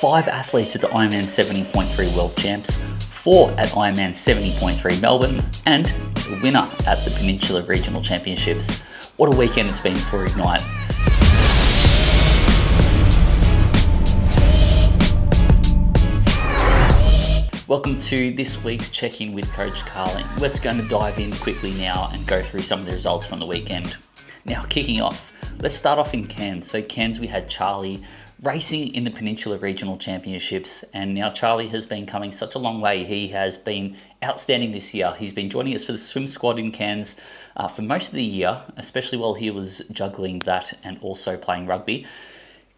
5 athletes at the Ironman 70.3 World Champs, 4 at Ironman 70.3 Melbourne, and the winner at the Peninsula Regional Championships. What a weekend it's been for Ignite. Welcome to this week's check-in with Coach Carling. Let's go and dive in quickly now and go through some of the results from the weekend. Now, kicking off, let's start off in Cairns. So Cairns, we had Charlie racing in the Peninsula Regional Championships, and now Charlie has been coming such a long way. He has been outstanding this year. He's been joining us for the swim squad in Cairns for most of the year, especially while he was juggling that and also playing rugby.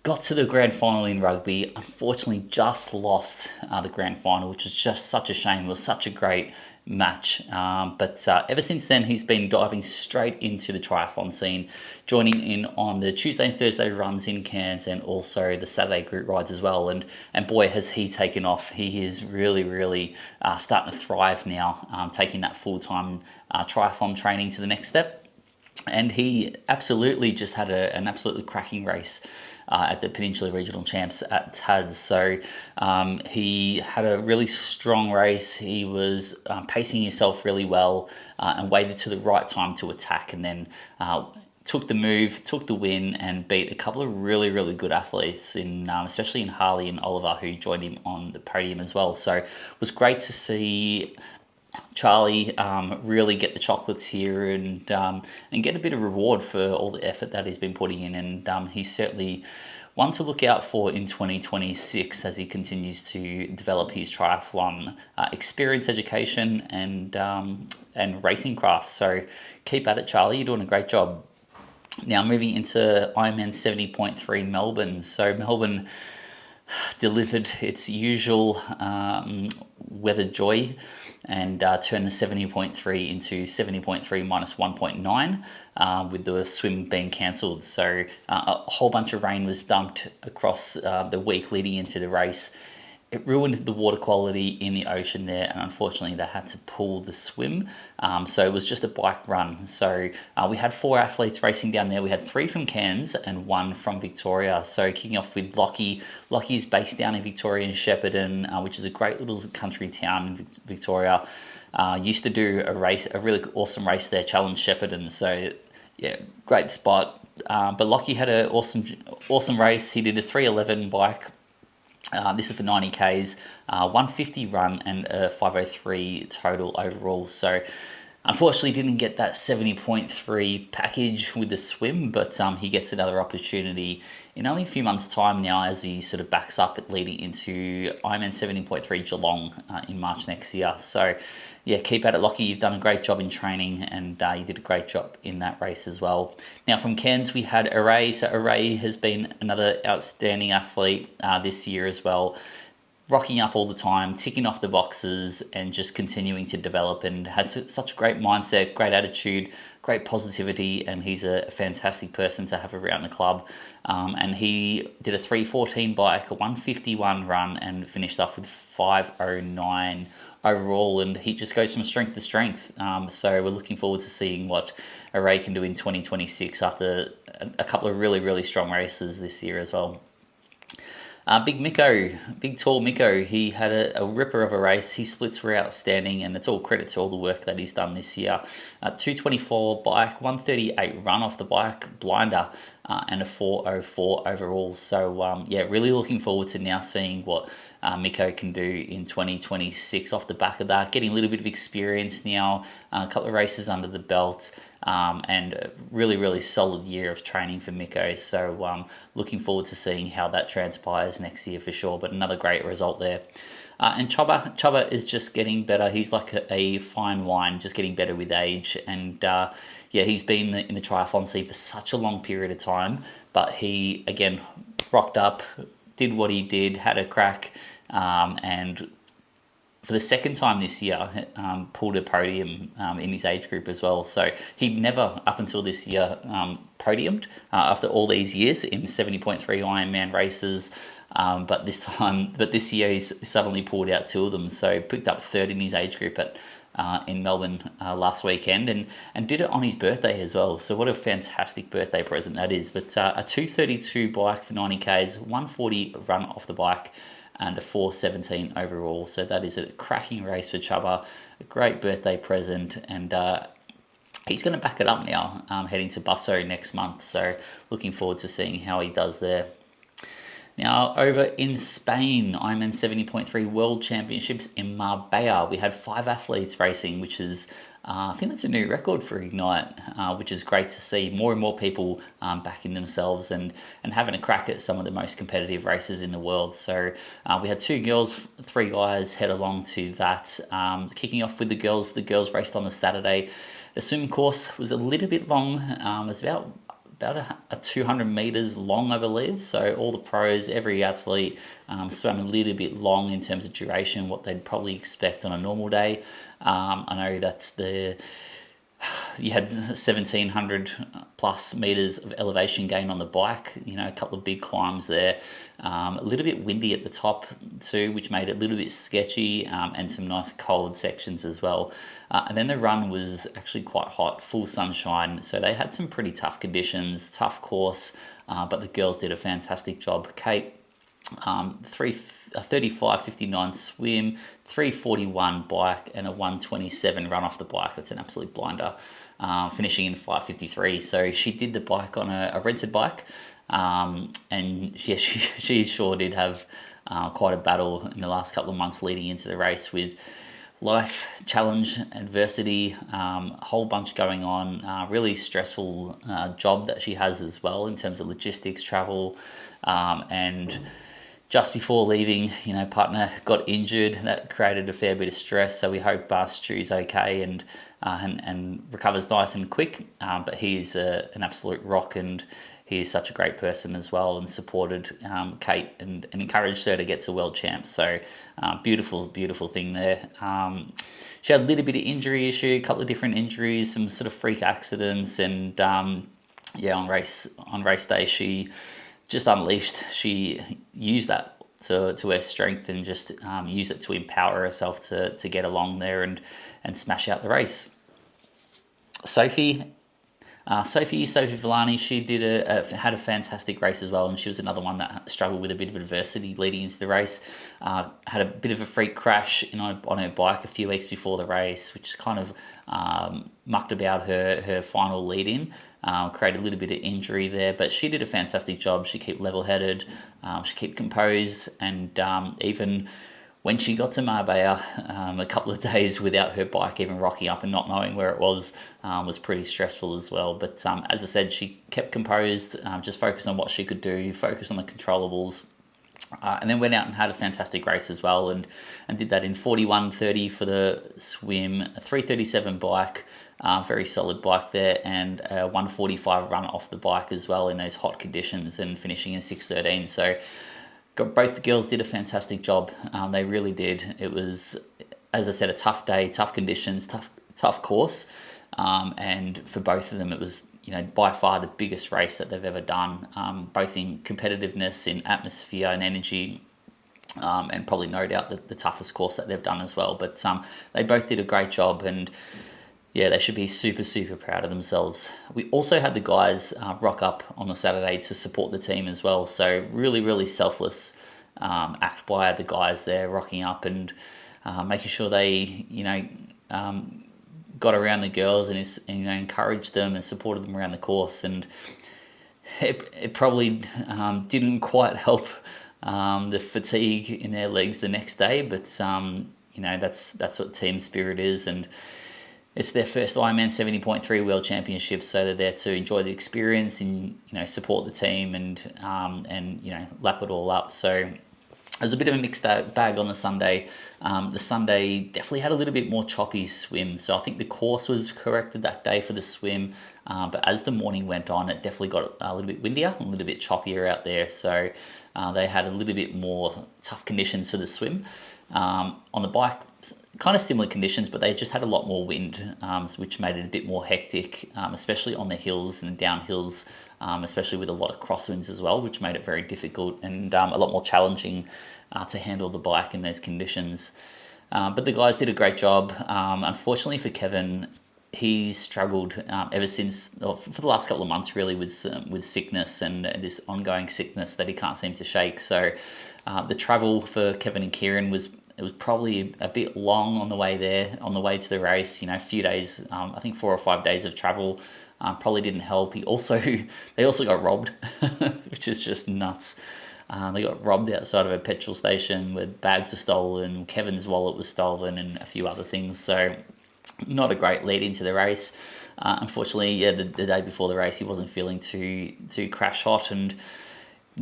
Got to the grand final in rugby, unfortunately just lost the grand final, which was just such a shame. It was such a great match, but ever since then he's been diving straight into the triathlon scene, joining in on the Tuesday and Thursday runs in Cairns and also the Saturday group rides as well, and boy has he taken off. He is really starting to thrive now, taking that full-time triathlon training to the next step, and he absolutely just had an absolutely cracking race at the Peninsula Regional Champs at TADS. So he had a really strong race. He was pacing himself really well and waited to the right time to attack, and then took the move, took the win, and beat a couple of really good athletes, in especially in Harley and Oliver, who joined him on the podium as well. So it was great to see Charlie really get the chocolates here and get a bit of reward for all the effort that he's been putting in, and he's certainly one to look out for in 2026 as he continues to develop his triathlon experience, education, and racing craft. So keep at it, Charlie. You're doing a great job. Now moving into Ironman 70.3 Melbourne. So Melbourne delivered its usual weather joy and turned the 70.3 into 70.3 minus 1.9 with the swim being cancelled. So a whole bunch of rain was dumped across the week leading into the race. It ruined the water quality in the ocean there, and unfortunately they had to pull the swim. So it was just a bike run. So we had 4 athletes racing down there. We had 3 from Cairns and 1 from Victoria. So kicking off with Lockie. Lockie's based down in Victoria in Shepparton, which is a great little country town in Victoria. Used to do a really awesome race there, Challenge Shepparton. So yeah, great spot. But Lockie had an awesome race. He did a 3:11 bike. This is for 90 Ks, 150 run and a 5:03 total overall. So unfortunately didn't get that 70.3 package with the swim, but he gets another opportunity in only a few months' time now as he sort of backs up leading into Ironman 70.3 Geelong in March next year. So yeah, keep at it, Lockie. You've done a great job in training, and you did a great job in that race as well. Now from Cairns we had Array. So Array has been another outstanding athlete this year as well, rocking up all the time, ticking off the boxes, and just continuing to develop, and has such a great mindset, great attitude, great positivity, and he's a fantastic person to have around the club. And he did a 3:14 bike, a 1:51 run, and finished off with 5:09 overall, and he just goes from strength to strength. So we're looking forward to seeing what Array can do in 2026 after a couple of really strong races this year as well. Big tall Miko, he had a ripper of a race. His splits were outstanding, and it's all credit to all the work that he's done this year. 2:24 bike, 1:38 run off the bike, blinder, and a 4:04 overall. So yeah, really looking forward to now seeing what Miko can do in 2026 off the back of that, getting a little bit of experience now, a couple of races under the belt, and a really solid year of training for Miko. So looking forward to seeing how that transpires next year for sure, but another great result there. And Chubba is just getting better. He's like a fine wine, just getting better with age. And yeah, he's been in the triathlon scene for such a long period of time, but he, again, rocked up, did what he did, had a crack, and for the second time this year, pulled a podium in his age group as well. So he'd never, up until this year, podiumed after all these years in 70.3 Ironman races. But this year he's suddenly pulled out 2 of them. So picked up 3rd in his age group at in Melbourne last weekend, and did it on his birthday as well. So what a fantastic birthday present that is. But a 2:32 bike for 90 k's, 1:40 run off the bike, and a 4:17 overall. So that is a cracking race for Chubba, a great birthday present, and he's going to back it up now, heading to Busso next month. So looking forward to seeing how he does there. Now, over in Spain, Ironman 70.3 World Championships in Marbella. We had 5 athletes racing, which is, I think that's a new record for Ignite, which is great to see. More and more people backing themselves and having a crack at some of the most competitive races in the world. So we had 2 girls, 3 guys head along to that. Kicking off with the girls raced on the Saturday. The swim course was a little bit long. It was about a 200 meters long, I believe. So all the pros, every athlete swam a little bit long in terms of duration, what they'd probably expect on a normal day. I know that's you had 1,700 plus meters of elevation gain on the bike, a couple of big climbs there, a little bit windy at the top too, which made it a little bit sketchy, and some nice cold sections as well. And then the run was actually quite hot, full sunshine, so they had some pretty tough conditions, tough course, but the girls did a fantastic job. Kate, 35.59 swim, 3:41 bike, and a 1:27 run off the bike. That's an absolute blinder, finishing in 5:53. So she did the bike on a rented bike, and yeah, she sure did have quite a battle in the last couple of months leading into the race with life challenge, adversity, a whole bunch going on. Really stressful job that she has as well in terms of logistics, travel, and just before leaving, partner got injured. That created a fair bit of stress. So we hope Stu's okay and recovers nice and quick. But he is an absolute rock, and he is such a great person as well, and supported Kate and encouraged her to get to World Champs. So beautiful thing there. She had a little bit of injury issue, a couple of different injuries, some sort of freak accidents, and on race day she just unleashed. She used that to her strength and just used it to empower herself to get along there and smash out the race. Sophie Villani, she had a fantastic race as well, and she was another one that struggled with a bit of adversity leading into the race. Had a bit of a freak crash on her bike a few weeks before the race, which kind of mucked about her final lead-in, created a little bit of injury there, but she did a fantastic job. She kept level-headed, she kept composed, and even when she got to Marbella, a couple of days without her bike even rocking up and not knowing where it was pretty stressful as well. But as I said, she kept composed, just focused on what she could do, focused on the controllables, and then went out and had a fantastic race as well, and did that in 41:30 for the swim, a 3:37 bike, very solid bike there, and a 1:45 run off the bike as well in those hot conditions, and finishing in 6:13. So both the girls did a fantastic job. They really did. It was, as I said, a tough day, tough conditions, tough course. And for both of them, it was, by far the biggest race that they've ever done, both in competitiveness, in atmosphere and energy, and probably no doubt the toughest course that they've done as well. But they both did a great job, and yeah, they should be super, super proud of themselves. We also had the guys rock up on the Saturday to support the team as well. So really, really selfless act by the guys there, rocking up and making sure they, got around the girls and encouraged them and supported them around the course. And it probably didn't quite help the fatigue in their legs the next day, but that's what team spirit is, and it's their first Ironman 70.3 World Championships, so they're there to enjoy the experience and support the team and lap it all up. So it was a bit of a mixed bag on the Sunday. The Sunday definitely had a little bit more choppy swim, so I think the course was corrected that day for the swim, but as the morning went on, it definitely got a little bit windier, a little bit choppier out there, so they had a little bit more tough conditions for the swim. On the bike, kind of similar conditions, but they just had a lot more wind, which made it a bit more hectic, especially on the hills and downhills, especially with a lot of crosswinds as well, which made it very difficult and a lot more challenging to handle the bike in those conditions. But the guys did a great job. Unfortunately for Kevin, he's struggled ever since, or for the last couple of months really, with sickness and this ongoing sickness that he can't seem to shake. So the travel for Kevin and Kieran was probably a bit long on the way there, on the way to the race. A few days, I think 4 or 5 days of travel probably didn't help. They also got robbed, which is just nuts. They got robbed outside of a petrol station where bags were stolen, Kevin's wallet was stolen, and a few other things. So not a great lead into the race. Unfortunately, the day before the race, he wasn't feeling too crash hot and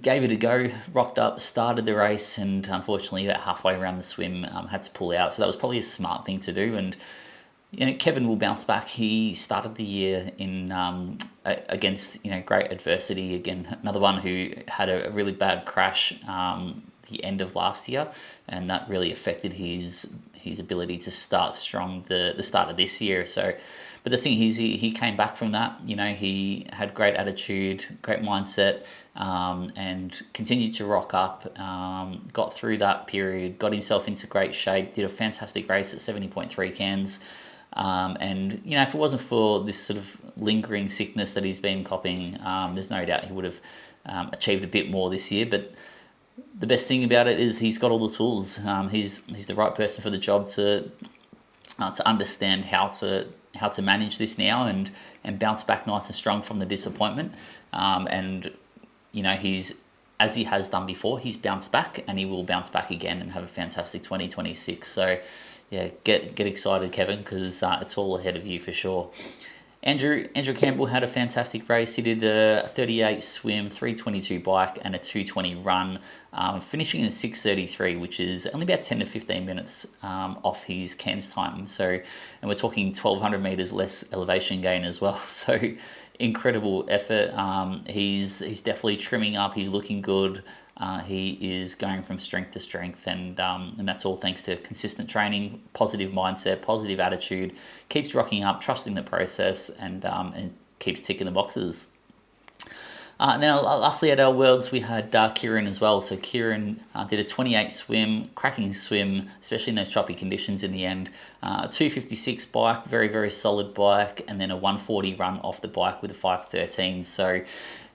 gave it a go, rocked up, started the race, and unfortunately about halfway around the swim had to pull out. So that was probably a smart thing to do. And Kevin will bounce back. He started the year in against great adversity. Again, another one who had a really bad crash the end of last year, and that really affected his ability to start strong the start of this year. So, but the thing is, he came back from that. He had great attitude, great mindset, and continued to rock up. Got through that period, got himself into great shape, did a fantastic race at 70.3 cans. And if it wasn't for this sort of lingering sickness that he's been copping, there's no doubt he would have achieved a bit more this year. But the best thing about it is he's got all the tools. He's the right person for the job to understand how to manage this now and bounce back nice and strong from the disappointment. And he's, as he has done before, he's bounced back, and he will bounce back again and have a fantastic 2026. So yeah, get excited, Kevin, because it's all ahead of you for sure. Andrew Campbell had a fantastic race. He did a 38 swim, 322 bike, and a 220 run, finishing in 6:33, which is only about 10 to 15 minutes off his Cairns time. So, and we're talking 1,200 meters less elevation gain as well. So, incredible effort. He's definitely trimming up. He's looking good. He is going from strength to strength, and that's all thanks to consistent training, positive mindset, positive attitude, keeps rocking up, trusting the process, and keeps ticking the boxes. And then lastly at our Worlds, we had Kieran as well. So Kieran did a 28 swim, cracking swim, especially in those choppy conditions in the end. A 256 bike, very, very solid bike, and then a 140 run off the bike with a 513. So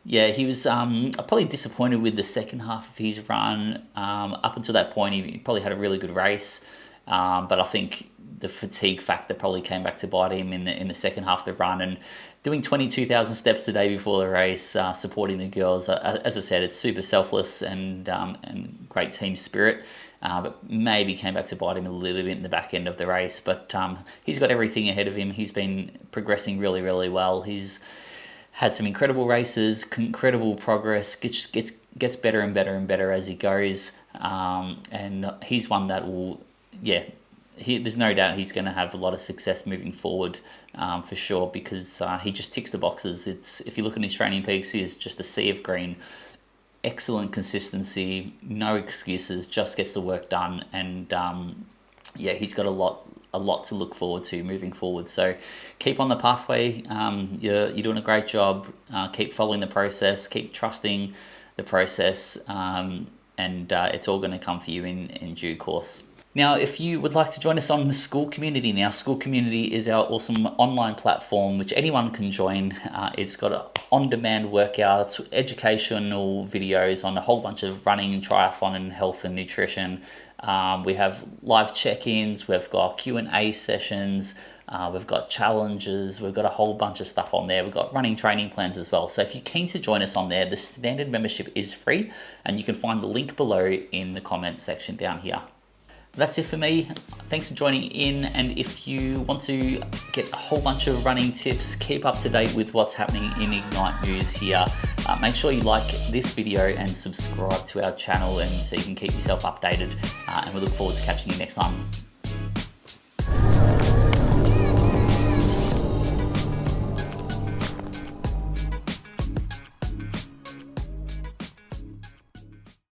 yeah, he was probably disappointed with the second half of his run. Up until that point, he probably had a really good race, but I think the fatigue factor probably came back to bite him in the second half of the run. And doing 22,000 steps the day before the race, supporting the girls, as I said, it's super selfless and great team spirit. But maybe came back to bite him a little bit in the back end of the race. But he's got everything ahead of him. He's been progressing really, really well. He's had some incredible races, incredible progress, gets better and better and better as he goes. And he's one that will, there's no doubt he's going to have a lot of success moving forward for sure, because he just ticks the boxes. If you look at his training peaks, he is just a sea of green. Excellent consistency, no excuses, just gets the work done. And he's got a lot to look forward to moving forward. So keep on the pathway. You're doing a great job. Keep following the process. Keep trusting the process, and it's all going to come for you in due course. Now, if you would like to join us on the School Community now, School Community is our awesome online platform which anyone can join. It's got on-demand workouts, educational videos on a whole bunch of running, triathlon, and health and nutrition. We have live check-ins, we've got Q&A sessions, we've got challenges, we've got a whole bunch of stuff on there. We've got running training plans as well. So if you're keen to join us on there, the standard membership is free, and you can find the link below in the comment section down here. That's it for me. Thanks for joining in, and if you want to get a whole bunch of running tips, keep up to date with what's happening in Ignite News here, make sure you like this video and subscribe to our channel, and so you can keep yourself updated, and we look forward to catching you next time.